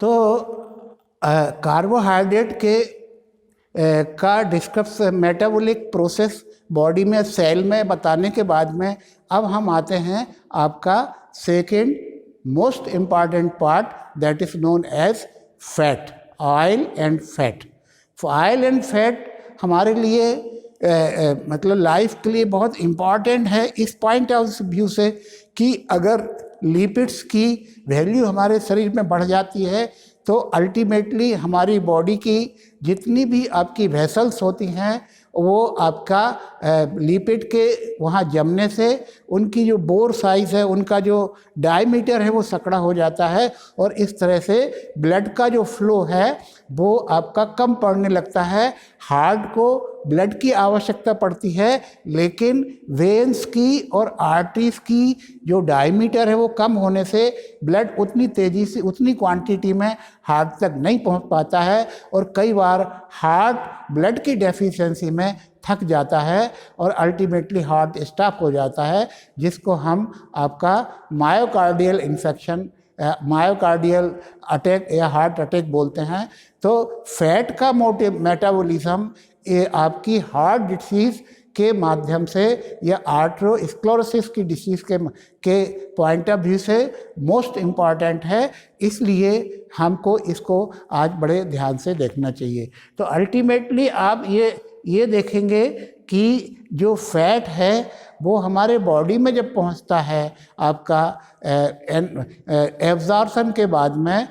तो कार्बोहाइड्रेट के का डिस्कस मेटाबॉलिक प्रोसेस बॉडी में सेल में बताने के बाद में अब हम आते हैं आपका second most important part that is known as fat, oil and fat. Oil and fat हमारे लिए मतलब लाइफ के लिए बहुत इम्पॉर्टेंट है इस पॉइंट ऑफ व्यू से कि अगर लिपिड्स की वैल्यू हमारे शरीर में बढ़ जाती है तो अल्टीमेटली हमारी बॉडी की जितनी भी आपकी वेसल्स होती हैं वो आपका लिपिड के वहाँ जमने से उनकी जो बोर साइज़ है, उनका जो डायमीटर है वो सकड़ा हो जाता है और इस तरह से ब्लड का जो फ्लो है वो आपका कम पड़ने लगता है। हार्ट को ब्लड की आवश्यकता पड़ती है लेकिन वेन्स की और आर्टरीज की जो डायमीटर है वो कम होने से ब्लड उतनी तेज़ी से उतनी क्वांटिटी में हार्ट तक नहीं पहुंच पाता है और कई बार हार्ट ब्लड की डेफिशिएंसी में थक जाता है और अल्टीमेटली हार्ट स्टॉप हो जाता है, जिसको हम आपका मायोकार्डियल इन्फेक्शन, मायोकार्डियल अटैक या हार्ट अटैक बोलते हैं। तो फैट का मेटाबॉलिज्म ये आपकी हार्ट डिसीज़ के माध्यम से या आर्टरोस्क्लेरोसिस की डिसीज़ के पॉइंट ऑफ व्यू से मोस्ट इम्पॉर्टेंट है, इसलिए हमको इसको आज बड़े ध्यान से देखना चाहिए। तो अल्टीमेटली आप ये देखेंगे कि जो फैट है वो हमारे बॉडी में जब पहुंचता है आपका एब्जॉर्प्शन के बाद में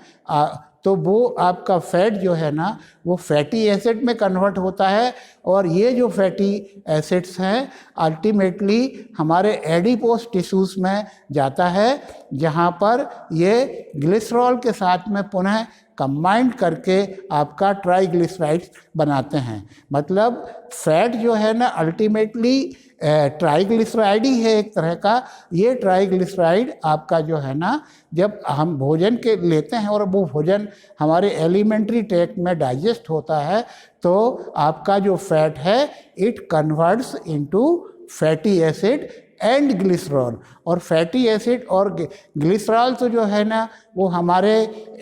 तो वो आपका फैट जो है ना वो फैटी एसिड में कन्वर्ट होता है और ये जो फैटी एसिड्स हैं अल्टीमेटली हमारे एडिपोस टिश्यूज़ में जाता है, जहाँ पर ये ग्लिसरॉल के साथ में पुनः कंबाइंड करके आपका ट्राइग्लिसराइड्स बनाते हैं। मतलब फैट जो है ना अल्टीमेटली ट्राइग्लिसराइड ही है एक तरह का। ये ट्राइग्लिसराइड आपका जो है ना जब हम भोजन के लेते हैं और वो भोजन हमारे एलिमेंट्री ट्रैक्ट में डाइजेस्ट होता है तो आपका जो फैट है it converts into fatty acid and glycerol. और फैटी एसिड और ग्लिसरॉल तो जो है ना वो हमारे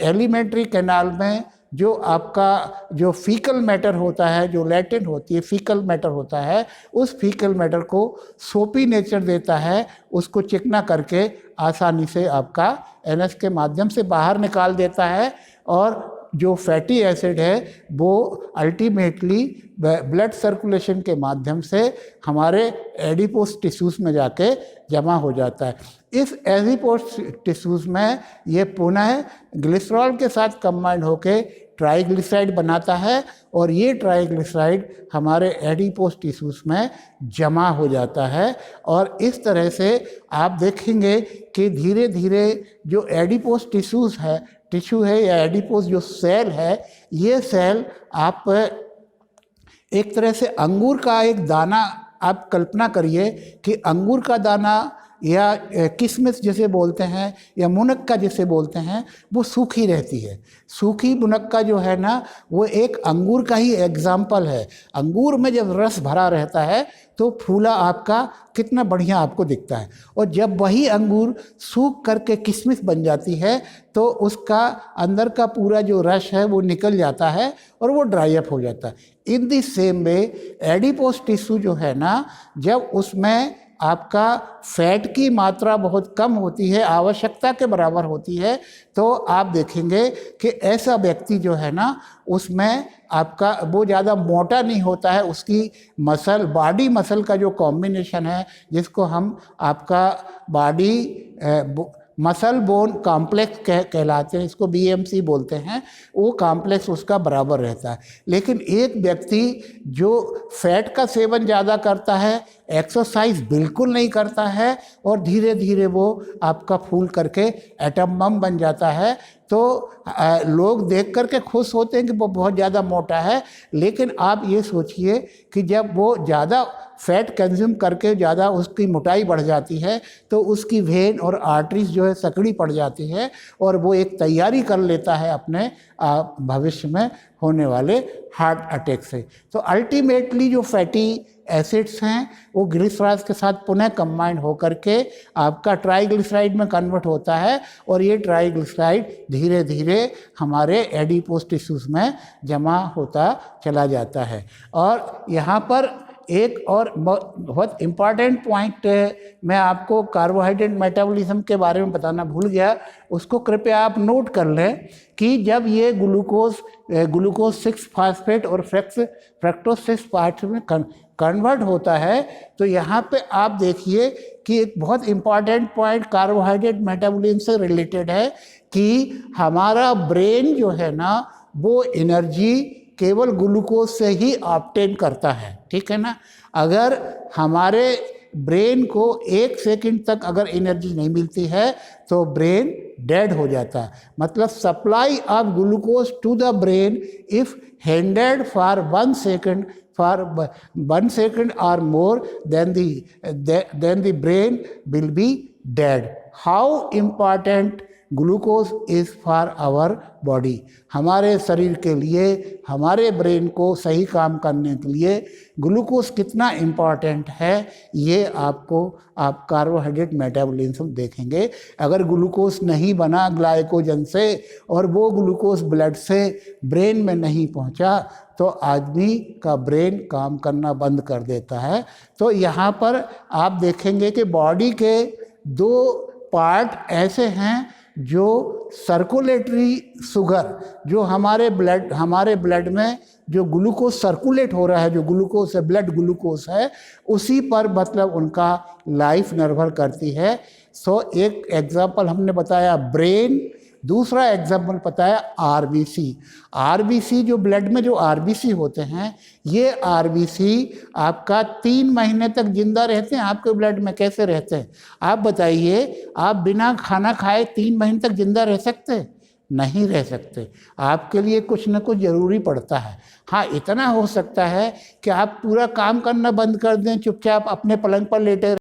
एलिमेंट्री कैनाल में जो आपका जो फीकल मैटर होता है, जो लैटेंट होती है फीकल मैटर होता है, उस फीकल मैटर को सोपी नेचर देता है, उसको चिकना करके आसानी से आपका एनएस के माध्यम से बाहर निकाल देता है और जो फैटी एसिड है वो अल्टीमेटली ब्लड सर्कुलेशन के माध्यम से हमारे एडिपोस टिश्यूज़ में जाके जमा हो जाता है। इस एडिपोस टिश्यूज़ में ये पुनः ग्लिसरॉल के साथ कंबाइंड होके ट्राइग्लिसराइड बनाता है और ये ट्राइग्लिसराइड हमारे एडिपोस टिश्यूज़ में जमा हो जाता है और इस तरह से आप देखेंगे कि धीरे धीरे जो एडिपोस टिश्यू है या एडिपोस जो सेल है, ये सेल आप एक तरह से अंगूर का एक दाना आप कल्पना करिए कि अंगूर का दाना या किशमिश जिसे बोलते हैं या मुनक्का जिसे बोलते हैं वो सूखी रहती है। सूखी मुनक्का जो है ना वो एक अंगूर का ही एग्जाम्पल है। अंगूर में जब रस भरा रहता है तो फूला आपका कितना बढ़िया आपको दिखता है और जब वही अंगूर सूख करके किशमिश बन जाती है तो उसका अंदर का पूरा जो रस है वो निकल जाता है और वो ड्राई अप हो जाता है। In the same way adipose tissue जो है ना जब उसमें आपका फैट की मात्रा बहुत कम होती है, आवश्यकता के बराबर होती है, तो आप देखेंगे कि ऐसा व्यक्ति जो है ना उसमें आपका वो ज़्यादा मोटा नहीं होता है। उसकी मसल बॉडी मसल का जो कॉम्बिनेशन है जिसको हम आपका बॉडी मसल बोन कॉम्प्लेक्स कहलाते हैं, इसको बीएमसी बोलते हैं, वो कॉम्प्लेक्स उसका बराबर रहता है। लेकिन एक व्यक्ति जो फैट का सेवन ज़्यादा करता है, एक्सरसाइज बिल्कुल नहीं करता है और धीरे धीरे वो आपका फूल करके एटम बम बन जाता है, तो लोग देख करके खुश होते हैं कि वो बहुत ज़्यादा मोटा है। लेकिन आप ये सोचिए कि जब वो ज़्यादा फैट कंज्यूम करके ज़्यादा उसकी मोटाई बढ़ जाती है तो उसकी वेन और आर्टरीज जो है सकड़ी पड़ जाती है और वो एक तैयारी कर लेता है अपने भविष्य में होने वाले हार्ट अटैक से। तो अल्टीमेटली जो फैटी एसिड्स हैं वो ग्लिसरॉल के साथ पुनः कंबाइन होकर के आपका ट्राइग्लिसराइड में कन्वर्ट होता है और ये ट्राइग्लिसराइड धीरे धीरे हमारे एडिपोज टिश्यूज में जमा होता चला जाता है। और यहाँ पर एक और बहुत इम्पॉर्टेंट पॉइंट मैं आपको कार्बोहाइड्रेट मेटाबॉलिज्म के बारे में बताना भूल गया, उसको कृपया आप नोट कर लें कि जब ये ग्लूकोज 6 फास्फेट और फ्रक्टोज 6 फास्फेट में कन्वर्ट होता है तो यहाँ पे आप देखिए कि एक बहुत इम्पॉर्टेंट पॉइंट कार्बोहाइड्रेट मेटाबॉलिज्म से रिलेटेड है कि हमारा ब्रेन जो है ना वो एनर्जी केवल ग्लूकोज से ही ऑब्टेन करता है, ठीक है ना। अगर हमारे ब्रेन को 1 सेकंड तक अगर एनर्जी नहीं मिलती है तो ब्रेन डेड हो जाता है। मतलब supply of glucose to the brain if hindered for 1 second or more then the brain will be dead. How important glucose is for our body, हमारे शरीर के लिए, हमारे ब्रेन को सही काम करने के लिए ग्लूकोज कितना इम्पॉर्टेंट है ये आपको आप कार्बोहाइड्रेट मेटाबॉलिज्म देखेंगे। अगर ग्लूकोज नहीं बना ग्लाइकोजन से और वो ग्लूकोज ब्लड से ब्रेन में नहीं पहुंचा तो आदमी का ब्रेन काम करना बंद कर देता है। तो यहाँ पर आप देखेंगे कि बॉडी के 2 पार्ट ऐसे हैं जो सर्कुलेटरी शुगर, जो हमारे ब्लड में जो ग्लूकोज सर्कुलेट हो रहा है, जो ग्लूकोज है, ब्लड ग्लूकोज है, उसी पर मतलब उनका लाइफ निर्भर करती है। सो एक एग्जाम्पल हमने बताया ब्रेन, दूसरा एग्जाम्पल बताया आरबीसी जो ब्लड में जो आरबीसी होते हैं, ये आरबीसी आपका 3 महीने तक जिंदा रहते हैं आपके ब्लड में। कैसे रहते हैं आप बताइए? आप बिना खाना खाए 3 महीने तक जिंदा रह सकते? नहीं रह सकते। आपके लिए कुछ न कुछ ज़रूरी पड़ता है। हाँ, इतना हो सकता है कि आप पूरा काम करना बंद कर दें, चुपचाप अपने पलंग पर लेटे